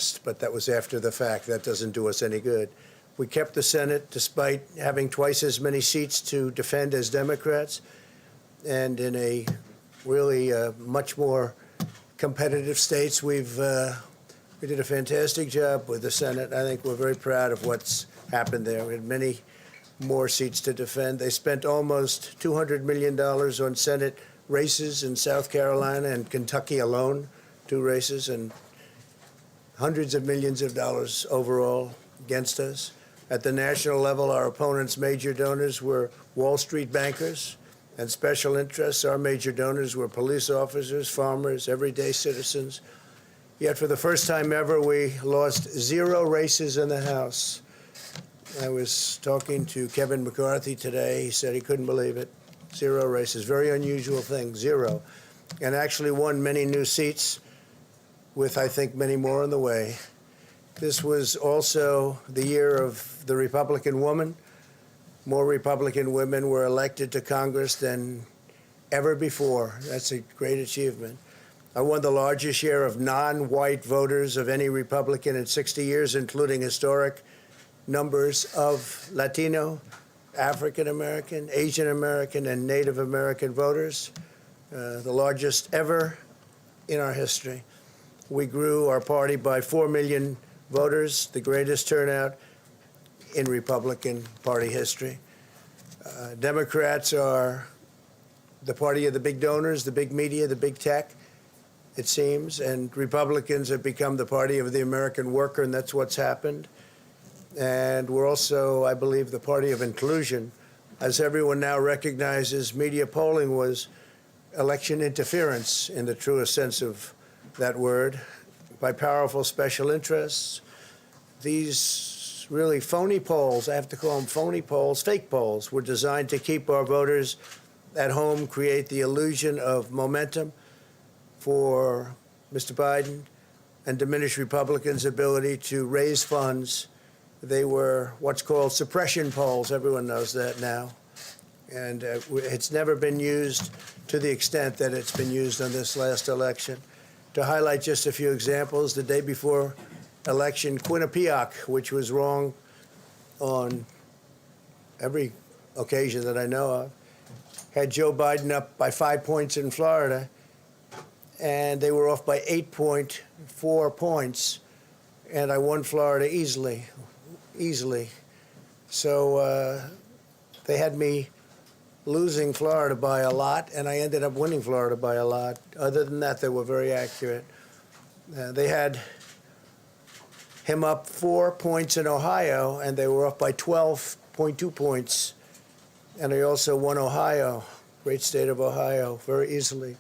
lost, but that was after the fact. That doesn't do us any good. We kept the Senate despite having twice as many seats to defend as Democrats, and in a really much more competitive states, we did a fantastic job with the Senate. I think we're very proud of what's happened there. We had many more seats to defend. They spent almost $200 million on Senate races in South Carolina and Kentucky alone, 2 races, and hundreds of millions of dollars overall against us. At the national level, our opponents' major donors were Wall Street bankers and special interests. Our major donors were police officers, farmers, everyday citizens. Yet for the first time ever, we lost 0 races in the House. I was talking to Kevin McCarthy today. He said he couldn't believe it. 0 races, very unusual thing, 0. And actually won many new seats with, I think, many more on the way. This was also the year of the Republican woman. More Republican women were elected to Congress than ever before. That's a great achievement. I won the largest share of non-white voters of any Republican in 60 years, including historic numbers of Latino, African American, Asian American, and Native American voters, the largest ever in our history. We grew our party by 4 million voters, the greatest turnout in Republican Party history. Democrats are the party of the big donors, the big media, the big tech, it seems, and Republicans have become the party of the American worker, and that's what's happened. And we're also, I believe, the party of inclusion. As everyone now recognizes, media polling was election interference in the truest sense of that word by powerful special interests. These really phony polls, I have to call them phony polls, fake polls, were designed to keep our voters at home, create the illusion of momentum for Mr. Biden, and diminish Republicans' ability to raise funds. They were what's called suppression polls. Everyone knows that now. And it's never been used to the extent that it's been used on this last election. To highlight just a few examples, the day before election, Quinnipiac, which was wrong on every occasion that I know of, had Joe Biden up by 5 points in Florida, and they were off by 8.4 points, and I won Florida easily. So they had me losing Florida by a lot, and I ended up winning Florida by a lot. Other than that, they were very accurate. They had him up 4 points in Ohio, and they were off by 12.2 points. And I also won Ohio, great state of Ohio, very easily.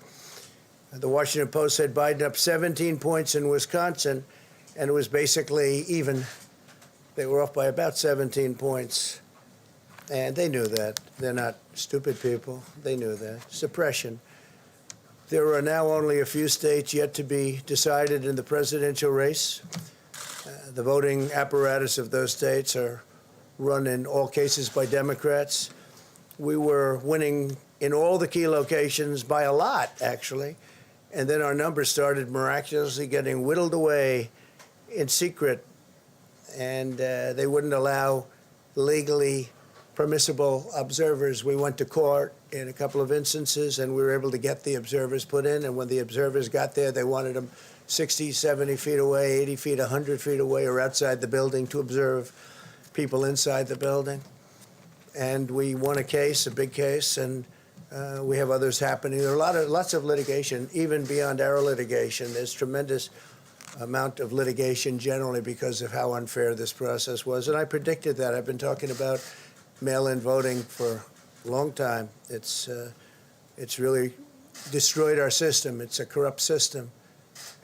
The Washington Post said Biden up 17 points in Wisconsin, and it was basically even. They were off by about 17 points. And they knew that. They're not stupid people. They knew that. Suppression. There are now only a few states yet to be decided in the presidential race. The voting apparatus of those states are run in all cases by Democrats. We were winning in all the key locations by a lot, actually. And then our numbers started miraculously getting whittled away in secret. And they wouldn't allow legally permissible observers. We went to court in a couple of instances, and we were able to get the observers put in. And when the observers got there, they wanted them 60, 70 feet away, 80 feet, 100 feet away, or outside the building to observe people inside the building. And we won a case, a big case, and we have others happening. There are lots of litigation, even beyond our litigation. There's tremendous amount of litigation generally because of how unfair this process was. And I predicted that. I've been talking about mail-in voting for a long time. It's really destroyed our system. It's a corrupt system.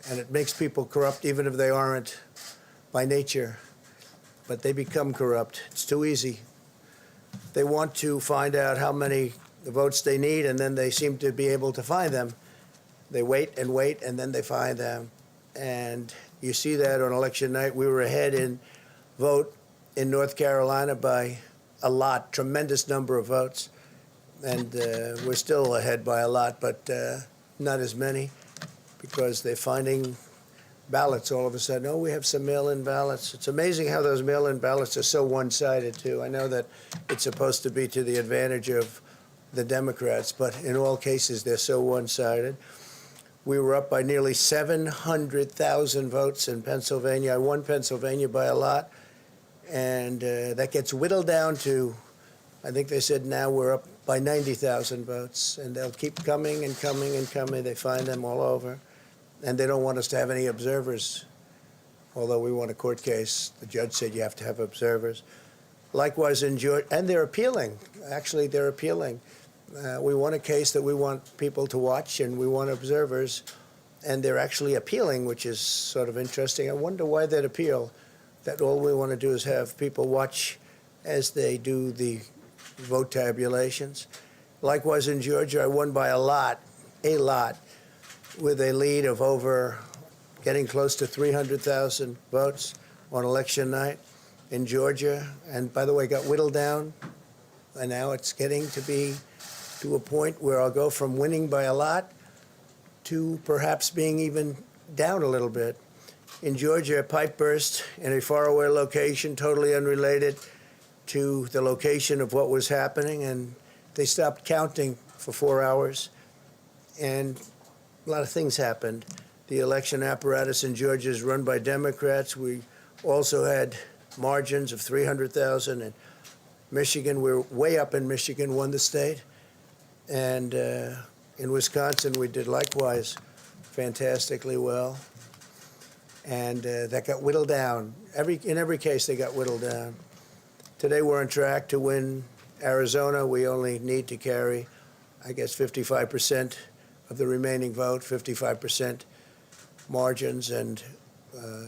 And it makes people corrupt even if they aren't by nature. But they become corrupt. It's too easy. They want to find out how many votes they need, and then they seem to be able to find them. They wait, and then they find them. And you see that on election night. We were ahead in vote in North Carolina by a lot, tremendous number of votes. And we're still ahead by a lot, but not as many, because they're finding ballots all of a sudden. Oh, we have some mail-in ballots. It's amazing how those mail-in ballots are so one-sided, too. I know that it's supposed to be to the advantage of the Democrats, but in all cases, they're so one-sided. We were up by nearly 700,000 votes in Pennsylvania. I won Pennsylvania by a lot, and that gets whittled down to, I think they said now we're up by 90,000 votes, and they'll keep coming and coming and coming. They find them all over. And they don't want us to have any observers, although we won a court case. The judge said you have to have observers. Likewise in Georgia, and they're appealing. Actually, they're appealing. We won a case that we want people to watch, and we want observers, and they're actually appealing, which is sort of interesting. I wonder why they'd appeal, that all we want to do is have people watch as they do the vote tabulations. Likewise in Georgia, I won by a lot, with a lead of over getting close to 300,000 votes on election night in Georgia. And by the way, got whittled down, and now it's getting to be to a point where I'll go from winning by a lot to perhaps being even down a little bit. In Georgia, a pipe burst in a faraway location, totally unrelated to the location of what was happening, and they stopped counting for 4 hours, and a lot of things happened. The election apparatus in Georgia is run by Democrats. We also had margins of 300,000 in Michigan. We're way up in Michigan, won the state. And in Wisconsin, we did likewise fantastically well. And that got whittled down. In every case, they got whittled down. Today, we're on track to win Arizona. We only need to carry, I guess, 55% of the remaining vote, 55% margins, and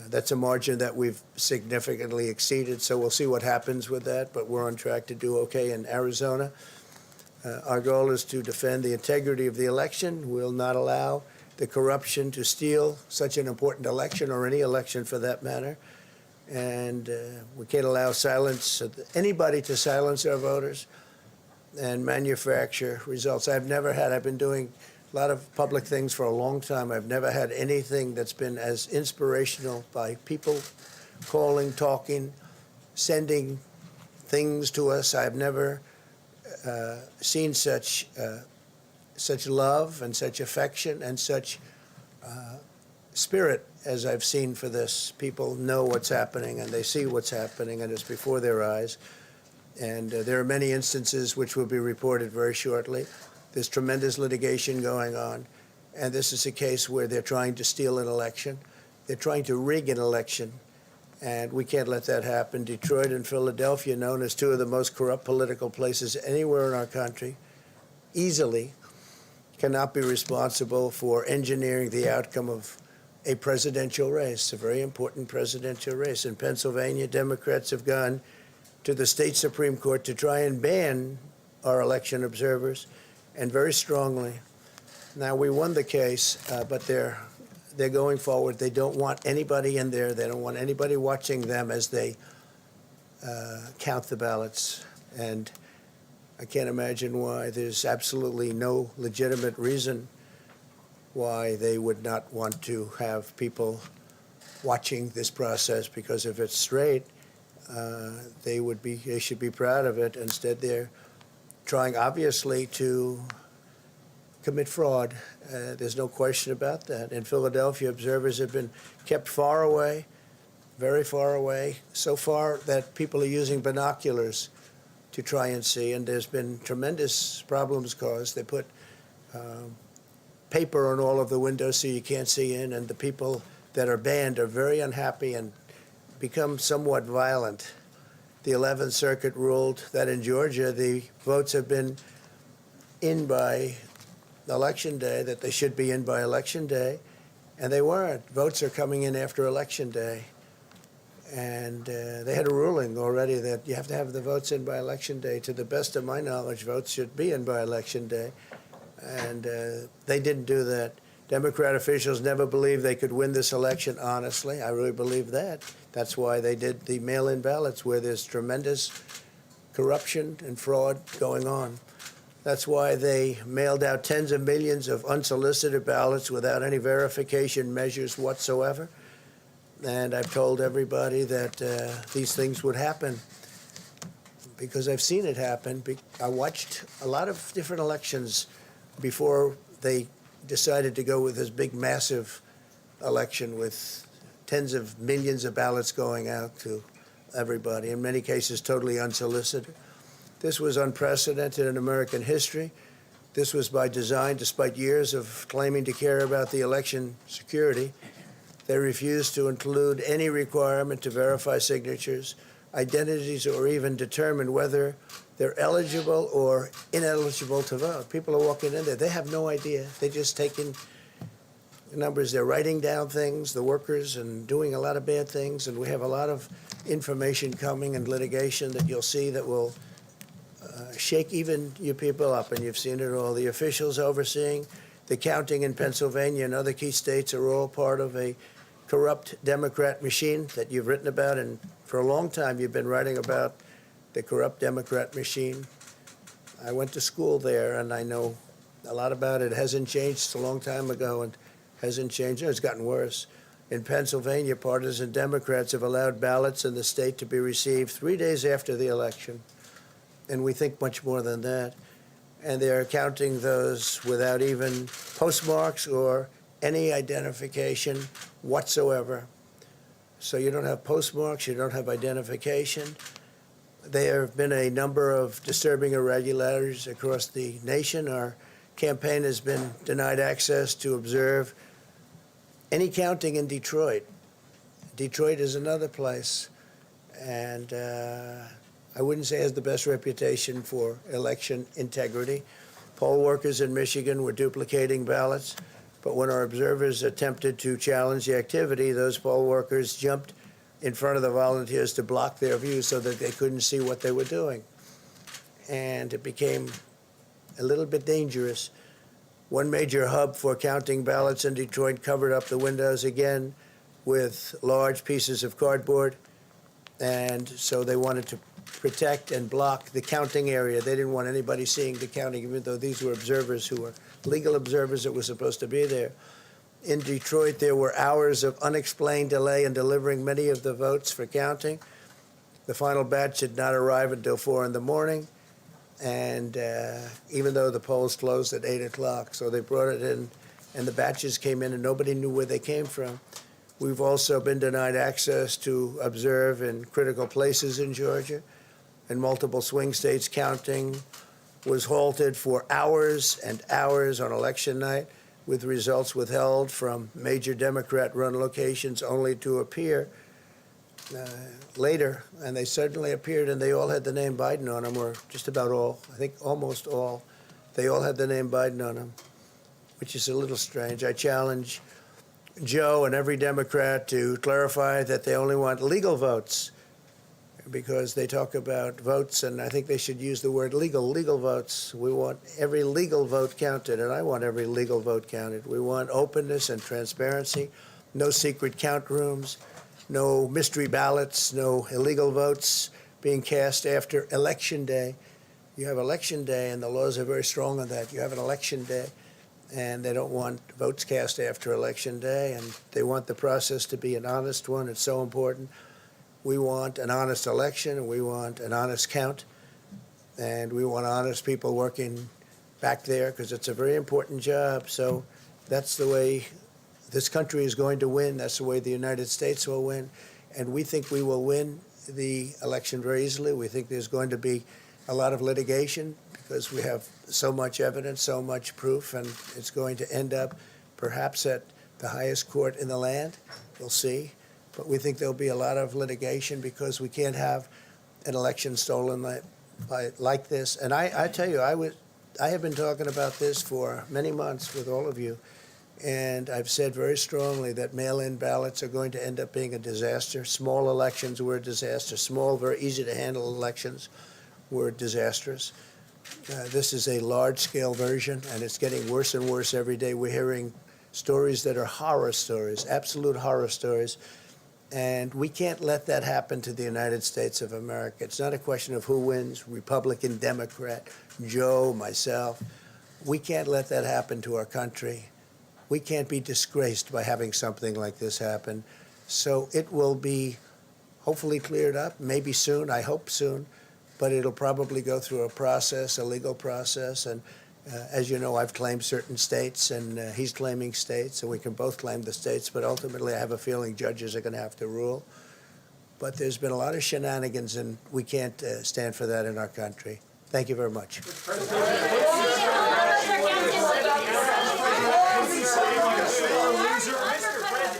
that's a margin that we've significantly exceeded, so we'll see what happens with that, but we're on track to do okay in Arizona. Our goal is to defend the integrity of the election. We'll not allow the corruption to steal such an important election, or any election for that matter, and we can't allow anybody to silence our voters and manufacture results. I've been doing a lot of public things for a long time. I've never had anything that's been as inspirational, by people calling, talking, sending things to us. I've never seen such love and such affection and such spirit as I've seen for this. People know what's happening, and they see what's happening, and it's before their eyes. And there are many instances which will be reported very shortly. There's tremendous litigation going on, and this is a case where they're trying to steal an election. They're trying to rig an election, and we can't let that happen. Detroit and Philadelphia, known as two of the most corrupt political places anywhere in our country, easily cannot be responsible for engineering the outcome of a presidential race, a very important presidential race. In Pennsylvania, Democrats have gone to the state Supreme Court to try and ban our election observers, and very strongly. Now, we won the case, but they're going forward. They don't want anybody in there. They don't want anybody watching them as they count the ballots. And I can't imagine why. There's absolutely no legitimate reason why they would not want to have people watching this process, because if it's straight, they should be proud of it. Instead, they're trying, obviously, to commit fraud. There's no question about that. In Philadelphia, observers have been kept far away, very far away, so far that people are using binoculars to try and see, and there's been tremendous problems caused. They put paper on all of the windows so you can't see in, and the people that are banned are very unhappy and become somewhat violent. The 11th Circuit ruled that in Georgia, the votes have been in by Election Day, that they should be in by Election Day, and they weren't. Votes are coming in after Election Day. And they had a ruling already that you have to have the votes in by Election Day. To the best of my knowledge, votes should be in by Election Day. And they didn't do that. Democrat officials never believed they could win this election, honestly. I really believe that. That's why they did the mail-in ballots, where there's tremendous corruption and fraud going on. That's why they mailed out tens of millions of unsolicited ballots without any verification measures whatsoever. And I've told everybody that these things would happen because I've seen it happen. I watched a lot of different elections before they decided to go with this big, massive election with tens of millions of ballots going out to everybody, in many cases totally unsolicited. This was unprecedented in American history. This was by design, despite years of claiming to care about the election security. They refused to include any requirement to verify signatures, identities, or even determine whether they're eligible or ineligible to vote. People are walking in there. They have no idea. They're just taking numbers. They're writing down things, the workers, and doing a lot of bad things. And we have a lot of information coming and litigation that you'll see that will shake even you people up. And you've seen it all. The officials overseeing the counting in Pennsylvania and other key states are all part of a corrupt Democrat machine that you've written about, and for a long time you've been writing about the corrupt Democrat machine. I went to school there, and I know a lot about it. It hasn't changed. It's a long time ago, and hasn't changed. It's gotten worse. In Pennsylvania, partisan Democrats have allowed ballots in the state to be received 3 days after the election, and we think much more than that. And they're counting those without even postmarks or any identification whatsoever. So you don't have postmarks, you don't have identification. There have been a number of disturbing irregularities across the nation. Our campaign has been denied access to observe any counting in Detroit. Detroit is another place, and I wouldn't say it has the best reputation for election integrity. Poll workers in Michigan were duplicating ballots, but when our observers attempted to challenge the activity, those poll workers jumped in front of the volunteers to block their view so that they couldn't see what they were doing. And it became a little bit dangerous. One major hub for counting ballots in Detroit covered up the windows again with large pieces of cardboard, and so they wanted to protect and block the counting area. They didn't want anybody seeing the counting, even though these were observers who were legal observers that were supposed to be there. In Detroit, there were hours of unexplained delay in delivering many of the votes for counting. The final batch did not arrive until 4 in the morning, and even though the polls closed at 8 o'clock. So they brought it in, and the batches came in, and nobody knew where they came from. We've also been denied access to observe in critical places in Georgia. In multiple swing states, counting was halted for hours and hours on election night, with results withheld from major Democrat-run locations only to appear later. And they suddenly appeared, and they all had the name Biden on them, or just about all. I think almost all. They all had the name Biden on them, which is a little strange. I challenge Joe and every Democrat to clarify that they only want legal votes, because they talk about votes, and I think they should use the word legal votes. We want every legal vote counted, and I want every legal vote counted. We want openness and transparency, no secret count rooms, no mystery ballots, no illegal votes being cast after Election Day. You have Election Day, and the laws are very strong on that. You have an Election Day, and they don't want votes cast after Election Day, and they want the process to be an honest one. It's so important. We want an honest election, and we want an honest count, and we want honest people working back there, because it's a very important job. So that's the way this country is going to win. That's the way the United States will win, and we think we will win the election very easily. We think there's going to be a lot of litigation because we have so much evidence, so much proof, and it's going to end up perhaps at the highest court in the land. We'll see. But we think there'll be a lot of litigation because we can't have an election stolen like this. And I tell you, I have been talking about this for many months with all of you, and I've said very strongly that mail-in ballots are going to end up being a disaster. Small elections were a disaster. Small, very easy to handle elections were disastrous. This is a large-scale version, and it's getting worse and worse every day. We're hearing stories that are horror stories, absolute horror stories. And we can't let that happen to the United States of America. It's not a question of who wins, Republican, Democrat, Joe, myself. We can't let that happen to our country. We can't be disgraced by having something like this happen. So it will be hopefully cleared up, maybe soon, I hope soon, but it'll probably go through a process, a legal process. And as you know, I've claimed certain states, and he's claiming states, and we can both claim the states, but ultimately I have a feeling judges are going to have to rule. But there's been a lot of shenanigans, and we can't stand for that in our country. Thank you very much.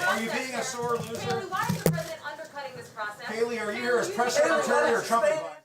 Are you being a sore loser? Why is the president undercutting this process? Haley, are you here as press secretary or Trump advisor?